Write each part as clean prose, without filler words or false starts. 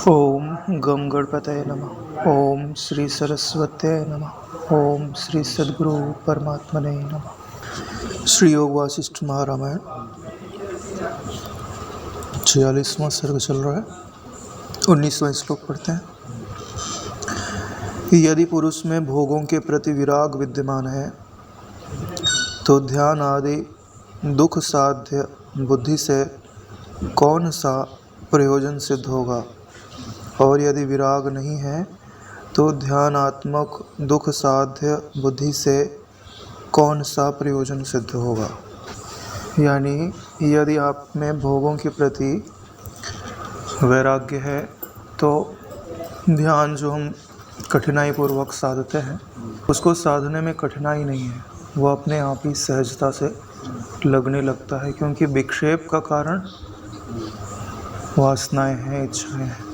ओम गम गणपतये नमः। ओम श्री सरस्वत्यै नमः। ओम श्री सद्गुरु परमात्मने नमः। श्री योग वासिष्ठ महारामायण 46वां सर्ग चल रहा है। 19वां श्लोक पढ़ते हैं। यदि पुरुष में भोगों के प्रति विराग विद्यमान है तो ध्यान आदि दुख साध्य बुद्धि से कौन सा प्रयोजन सिद्ध होगा, और यदि विराग नहीं है तो ध्यानात्मक दुख साध्य बुद्धि से कौन सा प्रयोजन सिद्ध होगा। यानी यदि आप में भोगों के प्रति वैराग्य है तो ध्यान जो हम कठिनाई पूर्वक साधते हैं उसको साधने में कठिनाई नहीं है, वो अपने आप ही सहजता से लगने लगता है, क्योंकि विक्षेप का कारण वासनाएं हैं, इच्छाएं हैं।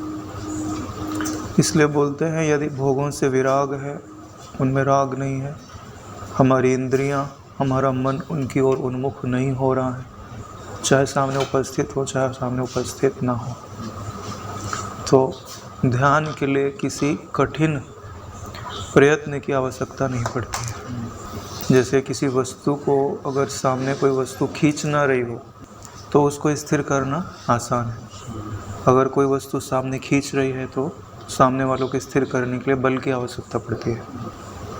इसलिए बोलते हैं यदि भोगों से विराग है, उनमें राग नहीं है, हमारी इंद्रियां, हमारा मन उनकी ओर उन्मुख नहीं हो रहा है, चाहे सामने उपस्थित हो चाहे सामने उपस्थित ना हो, तो ध्यान के लिए किसी कठिन प्रयत्न की आवश्यकता नहीं पड़ती है। जैसे किसी वस्तु को अगर सामने कोई वस्तु खींच ना रही हो तो उसको स्थिर करना आसान है। अगर कोई वस्तु सामने खींच रही है तो सामने वालों को स्थिर करने के लिए बल की आवश्यकता पड़ती है।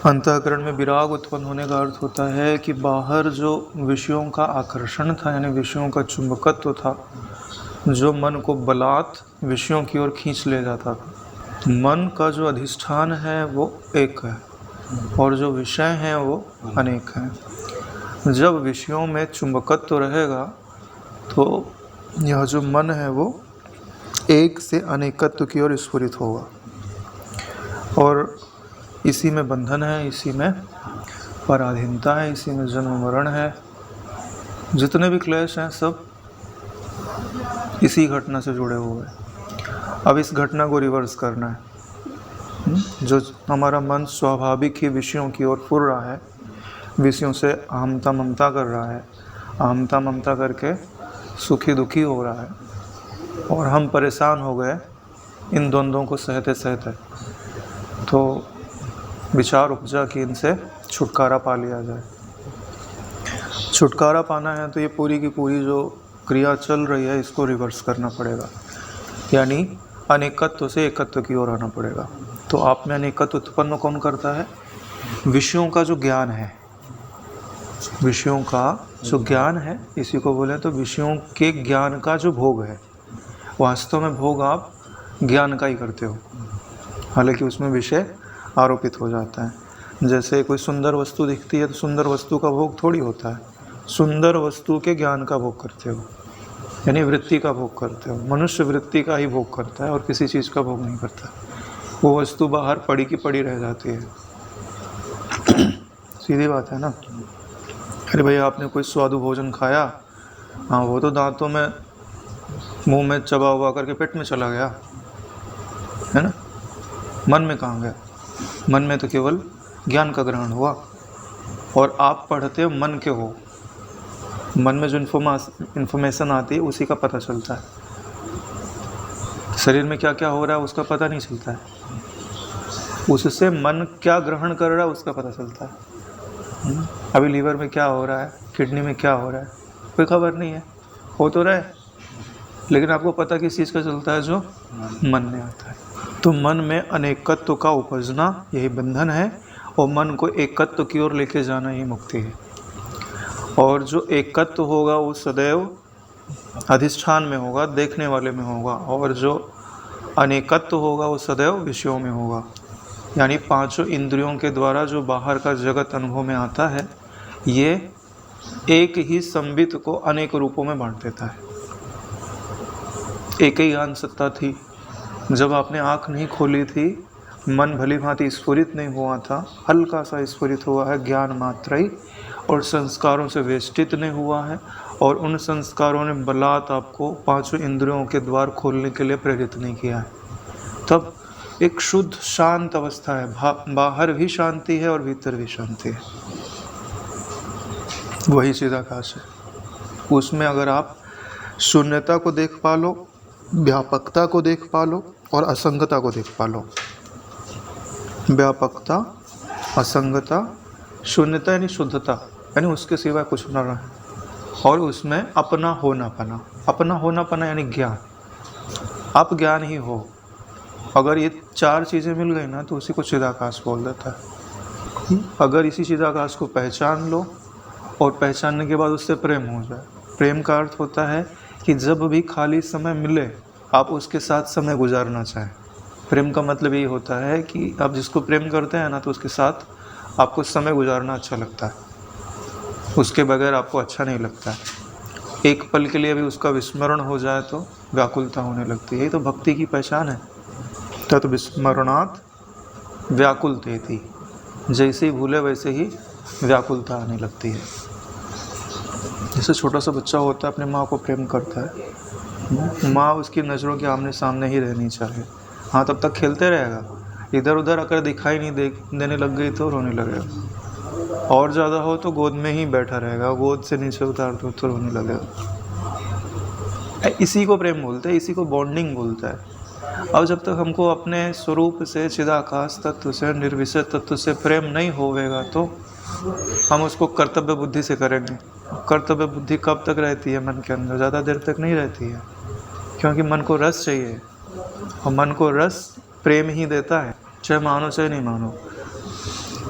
अंतःकरण में विराग उत्पन्न होने का अर्थ होता है कि बाहर जो विषयों का आकर्षण था, यानी विषयों का चुंबकत्व था, जो मन को बलात् विषयों की ओर खींच ले जाता था। मन का जो अधिष्ठान है वो एक है और जो विषय हैं वो अनेक हैं। जब विषयों में चुंबकत्व रहेगा तो यह जो मन है वो एक से अनेकत्व की ओर स्फुरित होगा, और इसी में बंधन है, इसी में पराधीनता है, इसी में जन्म मरण है। जितने भी क्लेश हैं सब इसी घटना से जुड़े हुए हैं। अब इस घटना को रिवर्स करना है। जो हमारा मन स्वाभाविक ही विषयों की ओर फुर रहा है, विषयों से अहमता ममता कर रहा है, अहमता ममता करके सुखी दुखी हो रहा है, और हम परेशान हो गए इन द्वंद्वों को सहते सहते, तो विचार उपजा कि इनसे छुटकारा पा लिया जाए। छुटकारा पाना है तो ये पूरी की पूरी जो क्रिया चल रही है इसको रिवर्स करना पड़ेगा, यानी अनेकत्व से एकत्व की ओर आना पड़ेगा। तो आप में अनेकत्व उत्पन्न कौन करता है? विषयों का जो ज्ञान है, विषयों का जो ज्ञान है, इसी को बोले तो विषयों के ज्ञान का जो भोग है। वास्तव में भोग आप ज्ञान का ही करते हो, हालांकि उसमें विषय आरोपित हो जाता है। जैसे कोई सुंदर वस्तु दिखती है तो सुंदर वस्तु का भोग थोड़ी होता है, सुंदर वस्तु के ज्ञान का भोग करते हो, यानी वृत्ति का भोग करते हो। मनुष्य वृत्ति का ही भोग करता है और किसी चीज़ का भोग नहीं करता। वो वस्तु बाहर पड़ी की पड़ी रह जाती है। सीधी बात है ना। अरे भैया आपने कोई स्वादु भोजन खाया, हाँ वो तो दांतों में मुंह में चबा हुआ करके पेट में चला गया है ना, मन में कहाँ गया? मन में तो केवल ज्ञान का ग्रहण हुआ, और आप पढ़ते हो मन के हो, मन में जो इन्फॉर्मेशन आती है उसी का पता चलता है। शरीर में क्या क्या हो रहा है उसका पता नहीं चलता है, उससे मन क्या ग्रहण कर रहा है उसका पता चलता है। अभी लीवर में क्या हो रहा है, किडनी में क्या हो रहा है, कोई खबर नहीं है, हो तो रहा है, लेकिन आपको पता किस चीज़ का चलता है? जो मन में आता है। तो मन में अनेकत्व का उपजना यही बंधन है, और मन को एकत्व की ओर लेके जाना ही मुक्ति है। और जो एकत्व होगा वो सदैव अधिष्ठान में होगा, देखने वाले में होगा, और जो अनेकत्व होगा वो सदैव विषयों में होगा। यानी पांचों इंद्रियों के द्वारा जो बाहर का जगत अनुभव में आता है, ये एक ही संबित को अनेक रूपों में बांट देता है। एक ही ज्ञान सत्ता थी, जब आपने आँख नहीं खोली थी, मन भली भांति स्फुरित नहीं हुआ था, हल्का सा स्फुरित हुआ है, ज्ञान मात्र ही, और संस्कारों से वेष्टित नहीं हुआ है, और उन संस्कारों ने बलात् आपको पांचों इंद्रियों के द्वार खोलने के लिए प्रेरित नहीं किया है। तब एक शुद्ध शांत अवस्था है, बाहर भी शांति है और भीतर भी शांति है, वही चिदाकाश है। उसमें अगर आप शून्यता को देख पा लो व्यापकता को देख पा लो और असंगता को देख पा लो। व्यापकता, असंगता, शून्यता यानी शुद्धता, यानी उसके सिवा कुछ न रहे, और उसमें अपना होना पना। अपना होना पना यानी ज्ञान, आप ज्ञान ही हो। अगर ये चार चीज़ें मिल गई ना तो उसी को चिदाकाश बोल देता है। अगर इसी चिदाकाश को पहचान लो और पहचानने के बाद उससे प्रेम हो जाए। प्रेम का अर्थ होता है कि जब भी खाली समय मिले आप उसके साथ समय गुजारना चाहें। प्रेम का मतलब यही होता है कि आप जिसको प्रेम करते हैं ना तो उसके साथ आपको समय गुजारना अच्छा लगता है, उसके बगैर आपको अच्छा नहीं लगता है। एक पल के लिए भी उसका विस्मरण हो जाए तो व्याकुलता होने लगती है। यही तो भक्ति की पहचान है। तत् विस्मरणात् व्याकुलतेति, जैसे ही भूले वैसे ही व्याकुलता आने लगती है। जैसे छोटा सा बच्चा होता है अपने माँ को प्रेम करता है, माँ उसकी नज़रों के आमने सामने ही रहनी चाहिए। हाँ, तब तक खेलते रहेगा, इधर उधर अगर दिखाई नहीं देने लग गई तो रोने लगेगा, और ज़्यादा हो तो गोद में ही बैठा रहेगा, गोद से नीचे उतार दो तो रोने लगेगा। इसी को प्रेम बोलते हैं, इसी को बॉन्डिंग बोलता है। अब जब तक हमको अपने स्वरूप से, चिदाकाश तत्व से, निर्विषय तत्व से प्रेम नहीं होवेगा तो हम उसको कर्तव्य बुद्धि से करेंगे। कर्तव्य बुद्धि कब तक रहती है मन के अंदर? ज़्यादा देर तक नहीं रहती है, क्योंकि मन को रस चाहिए, और मन को रस प्रेम ही देता है, चाहे मानो चाहे नहीं मानो।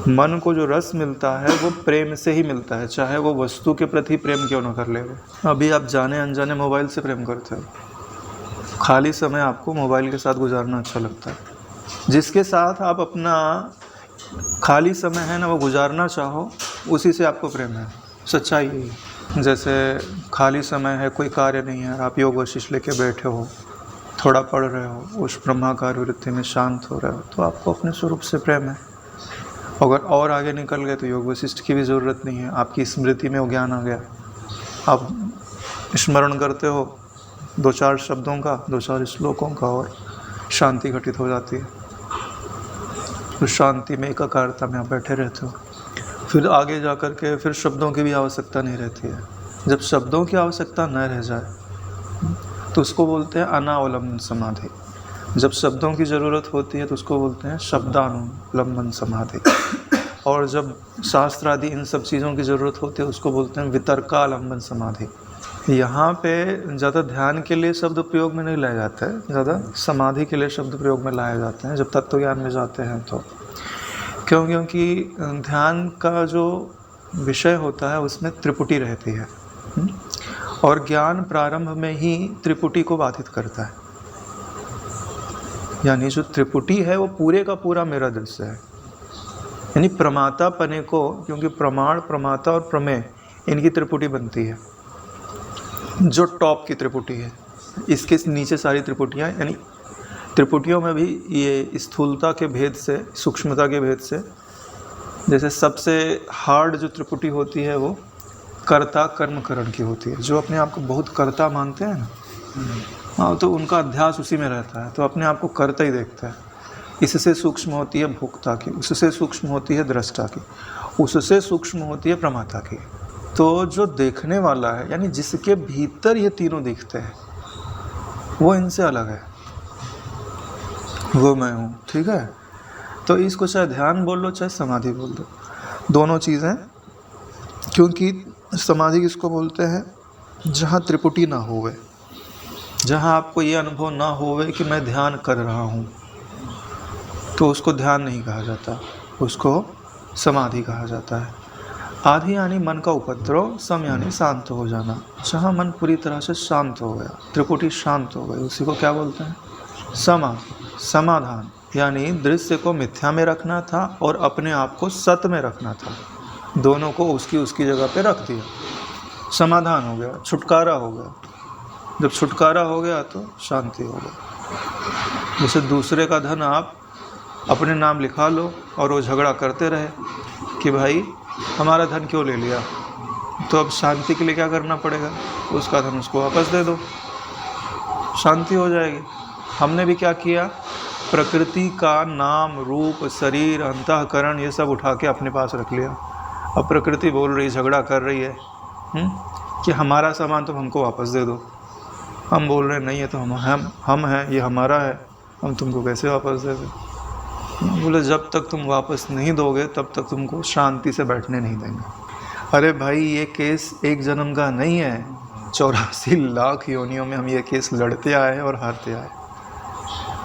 मन को जो रस मिलता है वो प्रेम से ही मिलता है, चाहे वो वस्तु के प्रति प्रेम क्यों ना कर ले। अभी आप जाने अनजाने मोबाइल से प्रेम करते हो, खाली समय आपको मोबाइल के साथ गुजारना अच्छा लगता है। जिसके साथ आप अपना खाली समय है ना वो गुजारना चाहो, उसी से आपको प्रेम है। सच्चाई यही। जैसे खाली समय है, कोई कार्य नहीं है, आप योग वशिष्ठ लेके बैठे हो, थोड़ा पढ़ रहे हो, उस ब्रह्माकार वृत्ति में शांत हो रहे हो, तो आपको अपने स्वरूप से प्रेम है। अगर और आगे निकल गए तो योग वशिष्ठ की भी ज़रूरत नहीं है, आपकी स्मृति में वो ज्ञान आ गया, आप स्मरण करते हो 2-4 शब्दों का, 2-4 श्लोकों का, और शांति घटित हो जाती है। उस शांति में, एकाकारता में आप बैठे रहते हो। फिर आगे जा कर के फिर शब्दों की भी आवश्यकता नहीं रहती है। जब शब्दों की आवश्यकता न रह जाए तो उसको बोलते हैं अनावलंबन समाधि। जब शब्दों की ज़रूरत होती है तो उसको बोलते हैं शब्दानुलंबन समाधि। और जब शास्त्र आदि इन सब चीज़ों की ज़रूरत होती है उसको बोलते हैं वितर्कालंबन समाधि। यहाँ पे ज़्यादा ध्यान के लिए शब्द प्रयोग में नहीं लाए जाते हैं, ज़्यादा समाधि के लिए शब्द प्रयोग में लाए जाते हैं जब तत्व ज्ञान में जाते हैं तो। क्योंकि ध्यान का जो विषय होता है उसमें त्रिपुटी रहती है, और ज्ञान प्रारंभ में ही त्रिपुटी को बाधित करता है। यानी जो त्रिपुटी है वो पूरे का पूरा मेरा दृश्य है, यानी प्रमाता पने को, क्योंकि प्रमाण, प्रमाता और प्रमेय इनकी त्रिपुटी बनती है, जो टॉप की त्रिपुटी है। इसके नीचे सारी त्रिपुटियाँ, यानी त्रिपुटियों में भी ये स्थूलता के भेद से, सूक्ष्मता के भेद से, जैसे सबसे हार्ड जो त्रिपुटी होती है वो कर्ता कर्मकरण की होती है। जो अपने आप को बहुत कर्ता मानते हैं ना, हाँ, तो उनका अध्यास उसी में रहता है, तो अपने आप को कर्ता ही देखता है। इससे सूक्ष्म होती है भोक्ता की, उससे सूक्ष्म होती है दृष्टा की, उससे सूक्ष्म होती है प्रमाता की। तो जो देखने वाला है, यानी जिसके भीतर ये तीनों दिखते हैं, वो इनसे अलग है, वो मैं हूँ। ठीक है, तो इसको चाहे ध्यान बोल लो चाहे समाधि बोल दो, दोनों चीज़ें। क्योंकि समाधि किसको बोलते हैं? जहाँ त्रिपुटी ना होवे, जहाँ आपको ये अनुभव ना होवे कि मैं ध्यान कर रहा हूँ, तो उसको ध्यान नहीं कहा जाता, उसको समाधि कहा जाता है। आधि यानी मन का उपद्रव, सम यानी शांत हो जाना। जहाँ मन पूरी तरह से शांत हो गया, त्रिपुटी शांत हो गई, उसी को क्या बोलते हैं? समाधि, समाधान। यानी दृश्य को मिथ्या में रखना था और अपने आप को सत्य में रखना था, दोनों को उसकी जगह पे रख दिया, समाधान हो गया, छुटकारा हो गया। जब छुटकारा हो गया तो शांति हो गई। जैसे दूसरे का धन आप अपने नाम लिखा लो और वो झगड़ा करते रहे कि भाई हमारा धन क्यों ले लिया, तो अब शांति के लिए क्या करना पड़ेगा? उसका धन उसको वापस दे दो, शांति हो जाएगी। हमने भी क्या किया? प्रकृति का नाम, रूप, शरीर, अंतःकरण ये सब उठा के अपने पास रख लिया। अब प्रकृति बोल रही, झगड़ा कर रही है कि हमारा सामान तुम हमको वापस दे दो। हम बोल रहे हैं नहीं, ये तो हम हैं, ये हमारा है, हम तुमको कैसे वापस दे दें। बोले जब तक तुम वापस नहीं दोगे तब तक तुमको शांति से बैठने नहीं देंगे। अरे भाई, ये केस एक जन्म का नहीं है, 84 लाख योनियों में हम ये केस लड़ते आए हैं और हारते आए।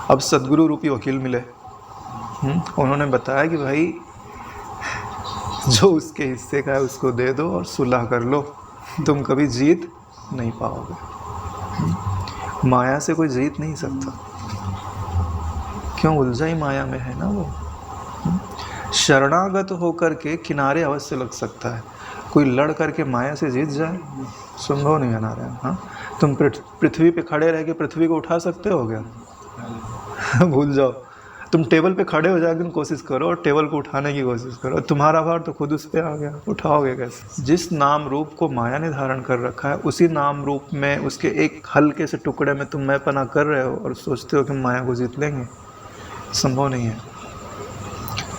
अब सदगुरु रूपी वकील मिले, उन्होंने बताया कि भाई जो उसके हिस्से का है उसको दे दो और सुलह कर लो, तुम कभी जीत नहीं पाओगे। माया से कोई जीत नहीं सकता, क्यों? उलझा ही माया में है ना वो। शरणागत होकर के किनारे अवश्य लग सकता है, कोई लड़ करके माया से जीत जाए संभव नहीं है नारायण। हाँ, तुम पृथ्वी पे खड़े रह के पृथ्वी को उठा सकते हो क्या? भूल जाओ। तुम टेबल पे खड़े हो जाके कोशिश करो और टेबल को उठाने की कोशिश करो, तुम्हारा भार तो खुद उस पे आ गया, उठाओगे कैसे? जिस नाम रूप को माया ने धारण कर रखा है, उसी नाम रूप में उसके एक हल्के से टुकड़े में तुम मैंपना कर रहे हो और सोचते हो कि माया को जीत लेंगे। संभव नहीं है।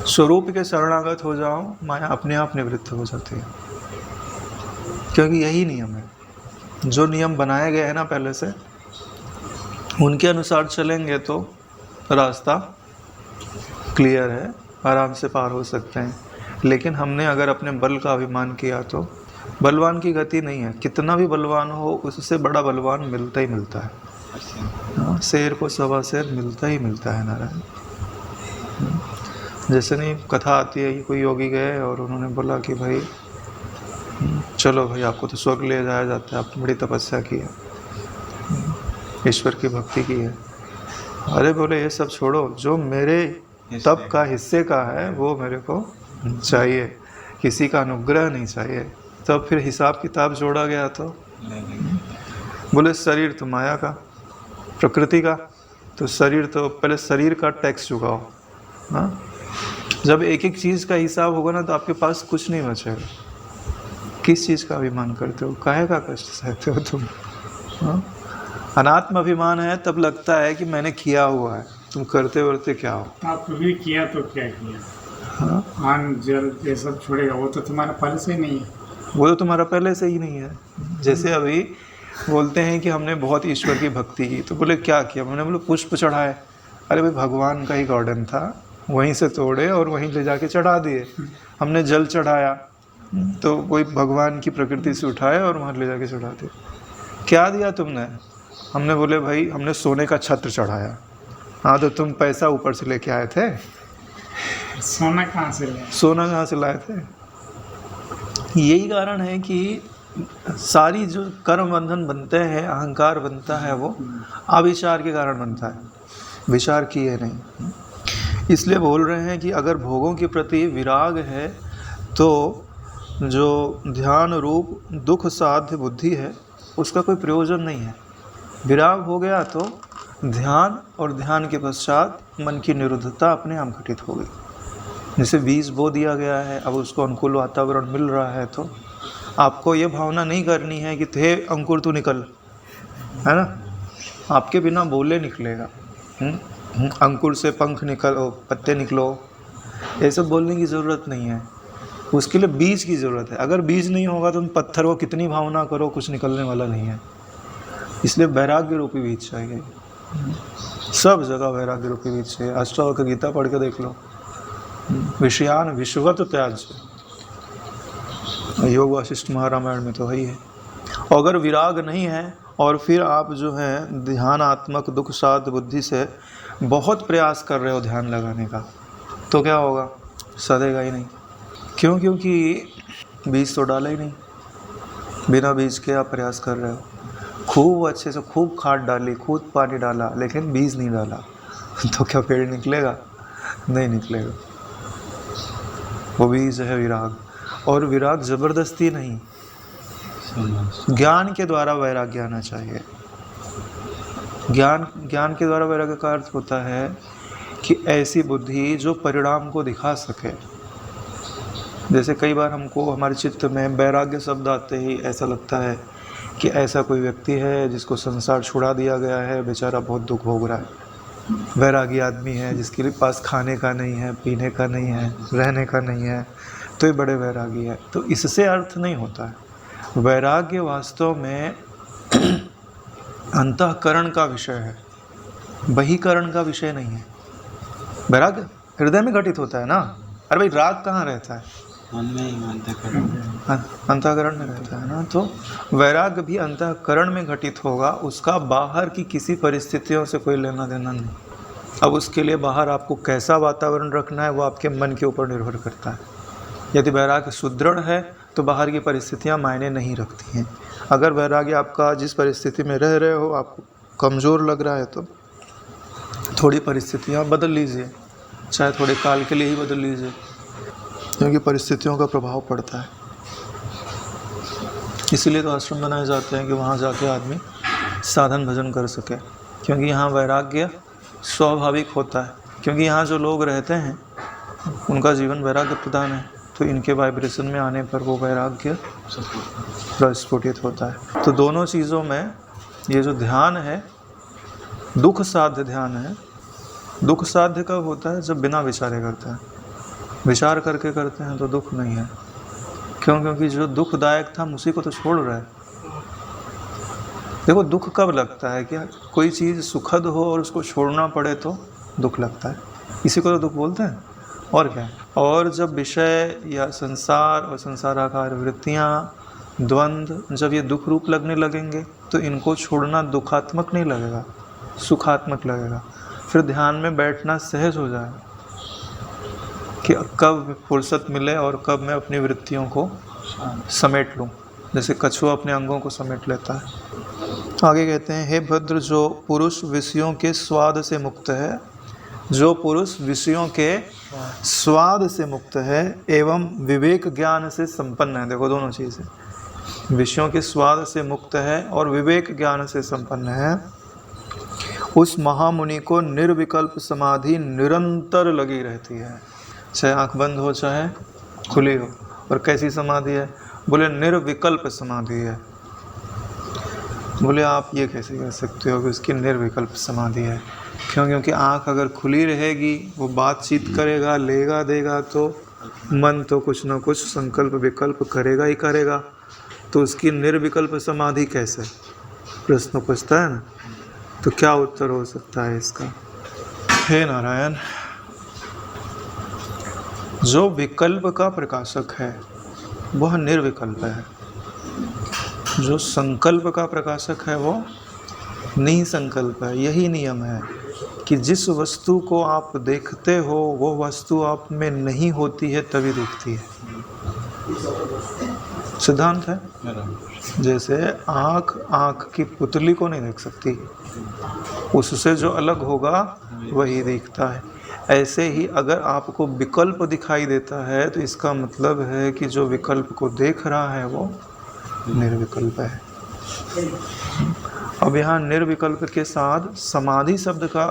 स्वरूप के शरणागत हो जाओ, माया अपने आप निवृत्त हो जाती है, क्योंकि यही नियम है। जो नियम बनाए गए हैं ना पहले से, उनके अनुसार चलेंगे तो रास्ता क्लियर है, आराम से पार हो सकते हैं। लेकिन हमने अगर अपने बल का अभिमान किया तो बलवान की गति नहीं है। कितना भी बलवान हो, उससे बड़ा बलवान मिलता ही मिलता है। हाँ, शेर को सवा शेर मिलता ही मिलता है नारायण। जैसे नहीं कथा आती है कि कोई योगी गए और उन्होंने बोला कि भाई चलो भाई, आपको तो स्वर्ग ले जाया जाता है, आपने बड़ी तपस्या की है, ईश्वर की भक्ति की है। अरे बोले ये सब छोड़ो, जो मेरे तप का हिस्से का है वो मेरे को चाहिए, किसी का अनुग्रह नहीं चाहिए। तो फिर हिसाब किताब जोड़ा गया तो बोले शरीर तो माया का, प्रकृति का, तो शरीर तो पहले शरीर का टैक्स चुकाओ। हाँ, जब एक एक चीज़ का हिसाब होगा ना तो आपके पास कुछ नहीं बचेगा। किस चीज़ का अभिमान करते हो, काहे का कष्ट सहते हो तुम? हाँ, अनात्म अभिमान है तब लगता है कि मैंने किया हुआ है, तुम करते वर्ते क्या हो? आप भी किया तो क्या किया? हाँ, अन्न जल ये सब छोड़ेगा, वो तो तुम्हारा पहले से ही नहीं है। वो तो तुम्हारा पहले से ही नहीं है। जैसे अभी बोलते हैं कि हमने बहुत ईश्वर की भक्ति की, तो बोले क्या किया? मैंने बोले पुष्प चढ़ाए। अरे भाई, भगवान का ही गार्डन था, वहीं से तोड़े और वहीं ले जाके चढ़ा दिए। हमने जल चढ़ाया तो कोई भगवान की प्रकृति से उठाया और वहाँ ले जाके चढ़ा दिया। क्या दिया तुमने? हमने बोले भाई हमने सोने का छत्र चढ़ाया। हाँ, तो तुम पैसा ऊपर से लेके आए थे? सोना कहाँ से लाए? सोना कहाँ से लाए थे? यही कारण है कि सारी जो कर्म बंधन बनते हैं, अहंकार बनता है, वो अविचार के कारण बनता है, विचार किए नहीं। इसलिए बोल रहे हैं कि अगर भोगों के प्रति विराग है तो जो ध्यान रूप दुख साध्य बुद्धि है उसका कोई प्रयोजन नहीं है। विराग हो गया तो ध्यान, और ध्यान के पश्चात मन की निरुद्धता अपने आप घटित हो गई। जैसे बीज बो दिया गया है, अब उसको अनुकूल वातावरण मिल रहा है, तो आपको ये भावना नहीं करनी है कि थे अंकुर तू निकल, है ना? आपके बिना बोले निकलेगा। अंकुर से पंख निकलो, पत्ते निकलो, ये सब बोलने की ज़रूरत नहीं है। उसके लिए बीज की ज़रूरत है। अगर बीज नहीं होगा तो तुम पत्थर को कितनी भावना करो, कुछ निकलने वाला नहीं है। इसलिए वैराग्य रूपी बीज चाहिए, सब जगह वैराग्य रूपी बीज चाहिए। अष्टावक्र गीता पढ़ के देख लो, विषयान विश्वगत त्याज्य, योग वशिष्ठ महारामायण में तो वही है। अगर विराग नहीं है और फिर आप जो है ध्यानात्मक दुख साध्य बुद्धि से बहुत प्रयास कर रहे हो ध्यान लगाने का, तो क्या होगा? सदेगा ही नहीं। क्यों? क्योंकि बीज तो डाला ही नहीं। बिना बीज के आप प्रयास कर रहे हो, खूब अच्छे से खूब खाद डाली, खूब पानी डाला, लेकिन बीज नहीं डाला, तो क्या पेड़ निकलेगा? नहीं निकलेगा। वो बीज है विराग। और विराग ज़बरदस्ती नहीं, ज्ञान के द्वारा वैराग्य आना चाहिए। ज्ञान के द्वारा वैराग्य का अर्थ होता है कि ऐसी बुद्धि जो परिणाम को दिखा सके। जैसे कई बार हमको हमारे चित्त में वैराग्य शब्द आते ही ऐसा लगता है कि ऐसा कोई व्यक्ति है जिसको संसार छुड़ा दिया गया है, बेचारा बहुत दुख भोग रहा है। वैरागी आदमी है जिसके लिए पास खाने का नहीं है, पीने का नहीं है, रहने का नहीं है, तो ये बड़े वैरागी है। तो इससे अर्थ नहीं होता है। वैराग्य वास्तव में अंतःकरण का विषय है, बहिकरण का विषय नहीं है। वैराग्य हृदय में घटित होता है ना। अरे भाई राग कहाँ रहता है? मन में ही, अंतःकरण में रहता है ना। तो वैराग्य भी अंतःकरण में घटित होगा, उसका बाहर की किसी परिस्थितियों से कोई लेना देना नहीं। अब उसके लिए बाहर आपको कैसा वातावरण रखना है वो आपके मन के ऊपर निर्भर करता है। यदि वैराग्य सुदृढ़ है तो बाहर की परिस्थितियां मायने नहीं रखती हैं। अगर वैराग्य आपका जिस परिस्थिति में रह रहे हो आपको कमज़ोर लग रहा है तो थोड़ी परिस्थितियां बदल लीजिए, चाहे थोड़े काल के लिए ही बदल लीजिए, क्योंकि परिस्थितियों का प्रभाव पड़ता है। इसीलिए तो आश्रम बनाए जाते हैं कि वहाँ जाके आदमी साधन भजन कर सके, क्योंकि यहाँ वैराग्य स्वाभाविक होता है। क्योंकि यहाँ जो लोग रहते हैं उनका जीवन वैराग्य प्रधान है, तो इनके वाइब्रेशन में आने पर वो वैराग्य प्रस्फुटित होता है। तो दोनों चीज़ों में ये जो ध्यान है दुख साध्य ध्यान है। दुख साध्य कब होता है? जब बिना विचारे करते हैं। विचार करके करते हैं तो दुख नहीं है। क्यों? क्योंकि जो दुखदायक था हम उसी को तो छोड़ रहे हैं। देखो दुख कब लगता है? क्या कोई चीज़ सुखद हो और उसको छोड़ना पड़े तो दुख लगता है, इसी को तो दुख बोलते हैं। और क्या? और जब विषय या संसार और संसाराकार वृत्तियाँ द्वंद्व जब ये दुख रूप लगने लगेंगे तो इनको छोड़ना दुखात्मक नहीं लगेगा, सुखात्मक लगेगा। फिर ध्यान में बैठना सहज हो जाएगा कि कब फुर्सत मिले और कब मैं अपनी वृत्तियों को समेट लूँ, जैसे कछुआ अपने अंगों को समेट लेता है। आगे कहते हैं, हे भद्र, जो पुरुष विषयों के स्वाद से मुक्त है, जो पुरुष विषयों के स्वाद से मुक्त है एवं विवेक ज्ञान से संपन्न है। देखो दोनों चीज़ें, विषयों के स्वाद से मुक्त है और विवेक ज्ञान से संपन्न है, उस महामुनि को निर्विकल्प समाधि निरंतर लगी रहती है, चाहे आंख बंद हो चाहे खुली हो। और कैसी समाधि है? बोले निर्विकल्प समाधि है। बोले आप ये कैसे कह सकते हो कि उसकी निर्विकल्प समाधि है? क्यों? क्योंकि आंख अगर खुली रहेगी वो बातचीत करेगा, लेगा देगा, तो मन तो कुछ ना कुछ संकल्प विकल्प करेगा ही करेगा, तो उसकी निर्विकल्प समाधि कैसे? प्रश्न पूछता है ना। तो क्या उत्तर हो सकता है इसका? हे नारायण, जो विकल्प का प्रकाशक है वह निर्विकल्प है, जो संकल्प का प्रकाशक है वो निसंकल्प है। यही नियम है कि जिस वस्तु को आप देखते हो वो वस्तु आप में नहीं होती है तभी दिखती है। सिद्धांत है। जैसे आँख की पुतली को नहीं देख सकती, उससे जो अलग होगा वही दिखता है। ऐसे ही अगर आपको विकल्प दिखाई देता है तो इसका मतलब है कि जो विकल्प को देख रहा है वो निर्विकल्प है। अब यहाँ निर्विकल्प के साथ समाधि शब्द का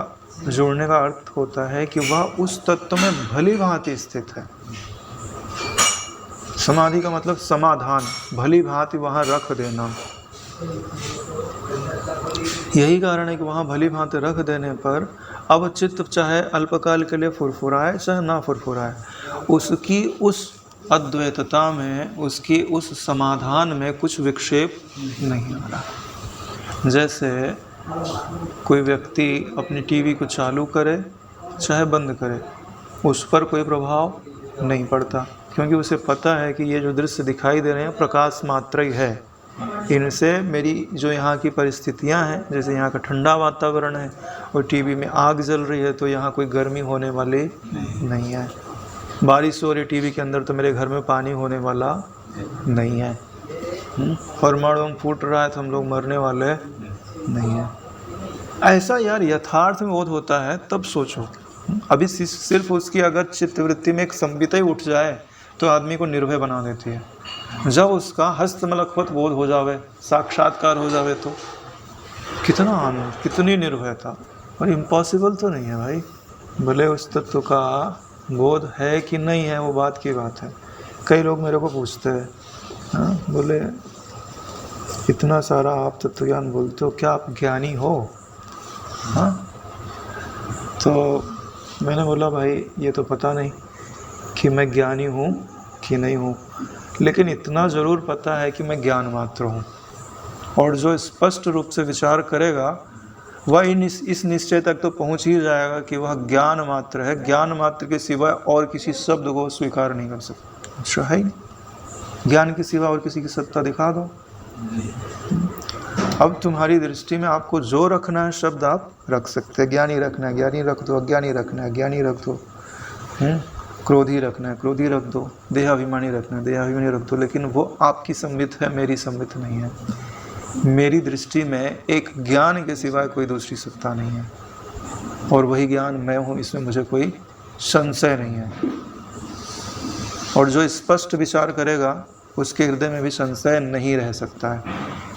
जोड़ने का अर्थ होता है कि वह उस तत्व में भली भांति स्थित है। समाधि का मतलब समाधान, भली भांति वहाँ रख देना। यही कारण है कि वहाँ भली भांति रख देने पर अब चित्त चाहे अल्पकाल के लिए फुरफुराए चाहे ना फुरफुराए, उसकी उस अद्वैतता में, उसकी उस समाधान में कुछ विक्षेप नहीं आ रहा। जैसे कोई व्यक्ति अपनी टीवी को चालू करे चाहे बंद करे, उस पर कोई प्रभाव नहीं पड़ता, क्योंकि उसे पता है कि ये जो दृश्य दिखाई दे रहे हैं प्रकाश मात्र ही है। इनसे मेरी जो यहाँ की परिस्थितियाँ हैं, जैसे यहाँ का ठंडा वातावरण है और टीवी में आग जल रही है, तो यहाँ कोई गर्मी होने वाली नहीं है। बारिश हो रही टीवी के अंदर, तो मेरे घर में पानी होने वाला नहीं है। परमाणु बम फूट रहा है तो हम लोग मरने वाले नहीं हैं। ऐसा यार यथार्थ में बोध होता है तब सोचो। अभी सिर्फ उसकी अगर चित्तवृत्ति में एक संविता ही उठ जाए तो आदमी को निर्भय बना देती है। जब उसका हस्तमलकवत बोध हो जावे, साक्षात्कार हो जावे, तो कितना आनंद, कितनी निर्भयता। और इम्पॉसिबल तो नहीं है भाई। भले उस तत्व का बोध है कि नहीं है वो बात की बात है। कई लोग मेरे को पूछते हैं, हाँ, बोले इतना सारा आप तत्व ज्ञान बोलते हो, क्या आप ज्ञानी हो? हाँ, तो मैंने बोला भाई ये तो पता नहीं कि मैं ज्ञानी हूँ कि नहीं हूँ, लेकिन इतना ज़रूर पता है कि मैं ज्ञान मात्र हूँ। और जो स्पष्ट रूप से विचार करेगा वह इस निश्चय तक तो पहुंच ही जाएगा कि वह ज्ञान मात्र है, ज्ञान मात्र के सिवा और किसी शब्द को स्वीकार नहीं कर सकता। अच्छा है ही, ज्ञान के सिवा और किसी की सत्ता दिखा दो। अब तुम्हारी दृष्टि में आपको जो रखना है शब्द आप रख सकते हैं। ज्ञानी रखना है ज्ञानी रख दो, अज्ञानी रखना है ज्ञानी रख दो, क्रोधी रखना है क्रोधी रख दो, देहाभिमानी रखना है देहाभिमानी रख दो, लेकिन वो आपकी सम्मित है, मेरी सम्मित नहीं है। मेरी दृष्टि में एक ज्ञान के सिवाय कोई दूसरी सत्ता नहीं है, और वही ज्ञान मैं हूँ, इसमें मुझे कोई संशय नहीं है। और जो स्पष्ट विचार करेगा उसके हृदय में भी संशय नहीं रह सकता है।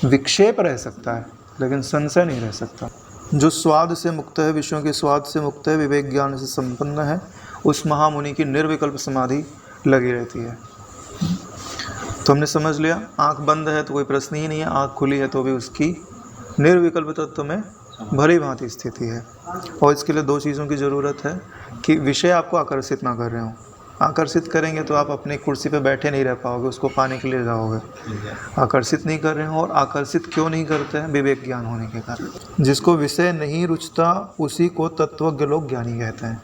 विक्षेप रह सकता है लेकिन संशय नहीं रह सकता। जो स्वाद से मुक्त है, विषयों के स्वाद से मुक्त है, विवेक ज्ञान से संपन्न है, उस महामुनि की निर्विकल्प समाधि लगी रहती है। तो हमने समझ लिया, आंख बंद है तो कोई प्रश्न ही नहीं है, आंख खुली है तो भी उसकी निर्विकल्प तत्व में भली भांति स्थिति है। और इसके लिए दो चीज़ों की ज़रूरत है कि विषय आपको आकर्षित ना कर रहे हों। आकर्षित करेंगे तो आप अपनी कुर्सी पे बैठे नहीं रह पाओगे, उसको पाने के लिए जाओगे। आकर्षित नहीं कर रहे हो, और आकर्षित क्यों नहीं करते हैं? विवेक ज्ञान होने के कारण। जिसको विषय नहीं रुचता उसी को तत्वज्ञ लोग ज्ञानी कहते हैं।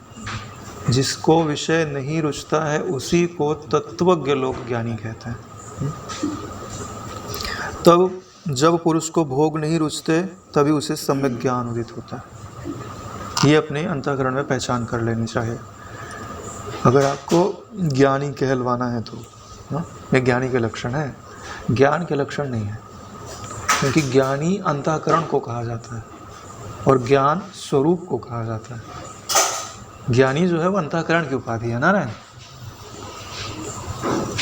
जिसको विषय नहीं रुचता है उसी को तत्वज्ञ लोग ज्ञानी कहते हैं। तब जब पुरुष को भोग नहीं रुचते तभी उसे सम्यक ज्ञान उदित होता है। ये अपने अंतःकरण में पहचान कर लेनी चाहिए। अगर आपको ज्ञानी कहलवाना है तो ये ज्ञानी के लक्षण है, ज्ञान के लक्षण नहीं है। क्योंकि ज्ञानी अंतःकरण को कहा जाता है और ज्ञान स्वरूप को कहा जाता है। ज्ञानी जो है वो अंतःकरण की उपाधि है, नारायण।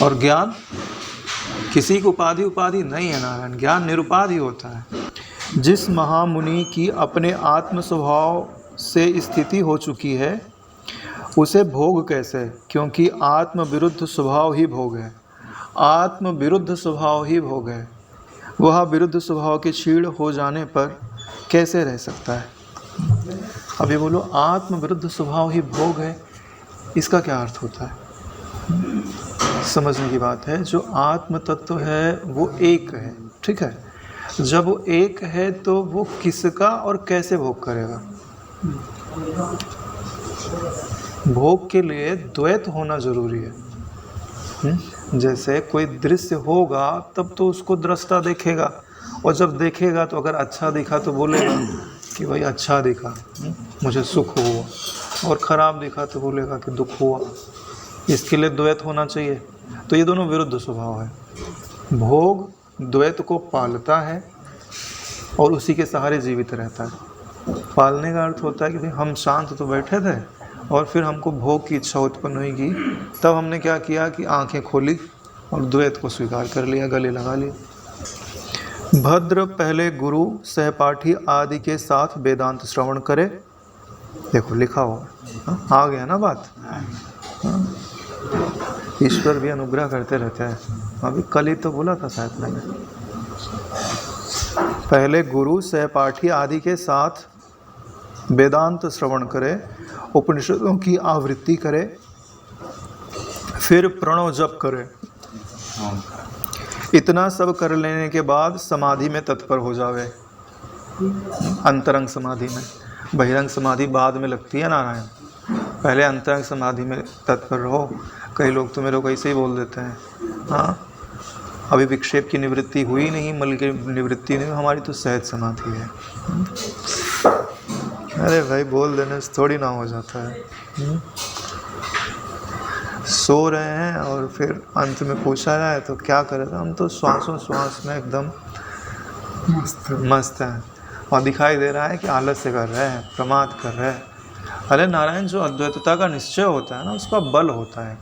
और ज्ञान किसी की उपाधि नहीं है, नारायण। ज्ञान निरुपाधि होता है। जिस महामुनि की अपने आत्म स्वभाव से स्थिति हो चुकी है उसे भोग कैसे? क्योंकि आत्म विरुद्ध स्वभाव ही भोग है। आत्म विरुद्ध स्वभाव ही भोग है। वह विरुद्ध स्वभाव के क्षीण हो जाने पर कैसे रह सकता है? अब ये बोलो, आत्म विरुद्ध स्वभाव ही भोग है, इसका क्या अर्थ होता है? समझने की बात है। जो आत्म तत्व है वो एक है, ठीक है। जब वो एक है तो वो किसका और कैसे भोग करेगा? भोग के लिए द्वैत होना जरूरी है। जैसे कोई दृश्य होगा तब तो उसको दृष्टा देखेगा, और जब देखेगा तो अगर अच्छा दिखा तो बोलेगा कि भाई अच्छा दिखा, मुझे सुख हुआ, और ख़राब दिखा तो बोलेगा कि दुख हुआ। इसके लिए द्वैत होना चाहिए। तो ये दोनों विरुद्ध स्वभाव है। भोग द्वैत को पालता है और उसी के सहारे जीवित रहता है। पालने का अर्थ होता है कि भाई हम शांत तो बैठे थे और फिर हमको भोग की इच्छा उत्पन्न हुई, तब हमने क्या किया कि आंखें खोली और द्वैत को स्वीकार कर लिया, गले लगा लिया। भद्र पहले गुरु सहपाठी आदि के साथ वेदांत श्रवण करे। देखो लिखा हुआ, आ गया ना बात। ईश्वर भी अनुग्रह करते रहते हैं। अभी कल ही तो बोला था शायद मैंने। पहले गुरु सहपाठी आदि के साथ वेदांत श्रवण करे, उपनिषदों की आवृत्ति करे, फिर प्रणव जप करे। इतना सब कर लेने के बाद समाधि में तत्पर हो जावे। अंतरंग समाधि में, बहिरंग समाधि बाद में लगती है, नारायण। पहले अंतरंग समाधि में तत्पर रहो। कई लोग तो मेरे को ऐसे ही बोल देते हैं, हाँ अभी विक्षेप की निवृत्ति हुई नहीं, मल की निवृत्ति नहीं, हमारी तो सहज समाधि है। अरे भाई बोल देने से थोड़ी ना हो जाता है। सो रहे हैं और फिर अंत में पूछा जाए तो क्या करें? हम तो श्वासों श्वास में एकदम मस्त हैं, और दिखाई दे रहा है कि आलस्य कर रहे हैं, प्रमाद कर रहे हैं। अरे नारायण, जो अद्वैतता का निश्चय होता है ना, उसका बल होता है,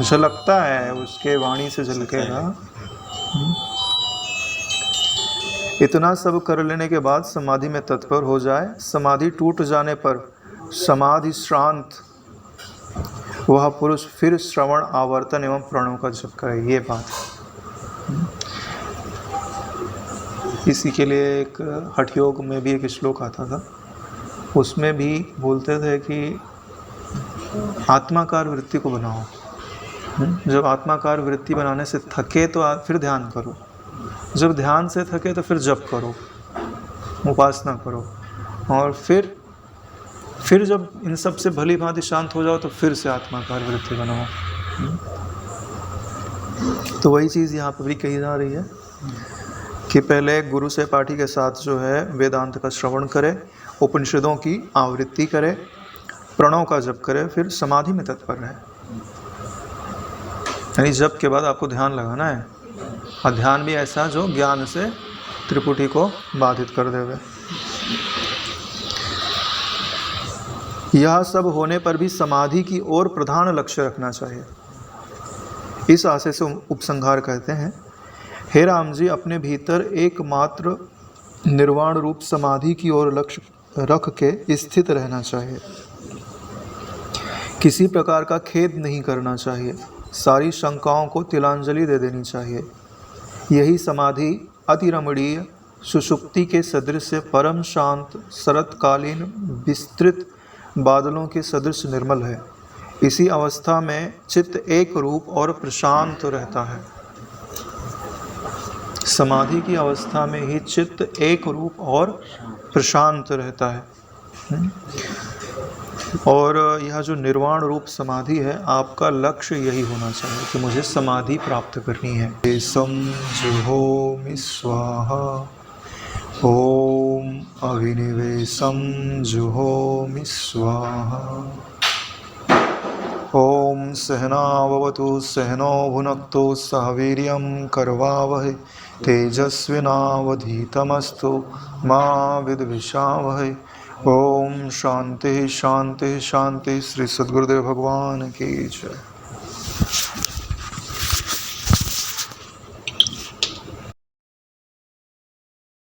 झलकता है, उसके वाणी से झलकेगा। इतना सब कर लेने के बाद समाधि में तत्पर हो जाए। समाधि टूट जाने पर समाधि श्रांत वह पुरुष फिर श्रवण, आवर्तन एवं प्रणव का जप करे। ये बात इसी के लिए एक हठयोग में भी एक श्लोक आता था, उसमें भी बोलते थे कि आत्माकार वृत्ति को बनाओ। जब आत्माकार वृत्ति बनाने से थके तो फिर ध्यान करो, जब ध्यान से थके तो फिर जप करो, उपासना करो, और फिर जब इन सब से भली भांति शांत हो जाओ तो फिर से आत्माकार वृत्ति बनाओ। तो वही चीज़ यहाँ पर भी कही जा रही है कि पहले गुरु से पाठी के साथ जो है वेदांत का श्रवण करे, उपनिषदों की आवृत्ति करे, प्रणव का जप करे, फिर समाधि में तत्पर रहे। यानी जप के बाद आपको ध्यान लगाना है, और ध्यान भी ऐसा जो ज्ञान से त्रिपुटी को बाधित कर देवे। यह सब होने पर भी समाधि की ओर प्रधान लक्ष्य रखना चाहिए। इस आशय से उपसंहार कहते हैं, हे राम जी, अपने भीतर एकमात्र निर्वाण रूप समाधि की ओर लक्ष्य रख के स्थित रहना चाहिए। किसी प्रकार का खेद नहीं करना चाहिए, सारी शंकाओं को तिलांजलि दे देनी चाहिए। यही समाधि अति रमणीय सुषुप्ति के सदृश परम शांत शरतकालीन विस्तृत बादलों के सदृश निर्मल है। इसी अवस्था में चित्त एक रूप और प्रशांत रहता है। समाधि की अवस्था में ही चित्त एक रूप और प्रशांत रहता है। और यह जो निर्वाण रूप समाधि है, आपका लक्ष्य यही होना चाहिए कि मुझे समाधि प्राप्त करनी है। संजुहोमि स्वाहा, ओम अभिनिवेशं जुहोमि स्वाहा। ओम सहनाववतु सहनो भुनक्तु सह वीर्यं करवावहै तेजस्विनावधीतमस्तु मा विद्विषावहै। ओम शांति शांति शांति। श्री सद्गुरुदेव भगवान की जय।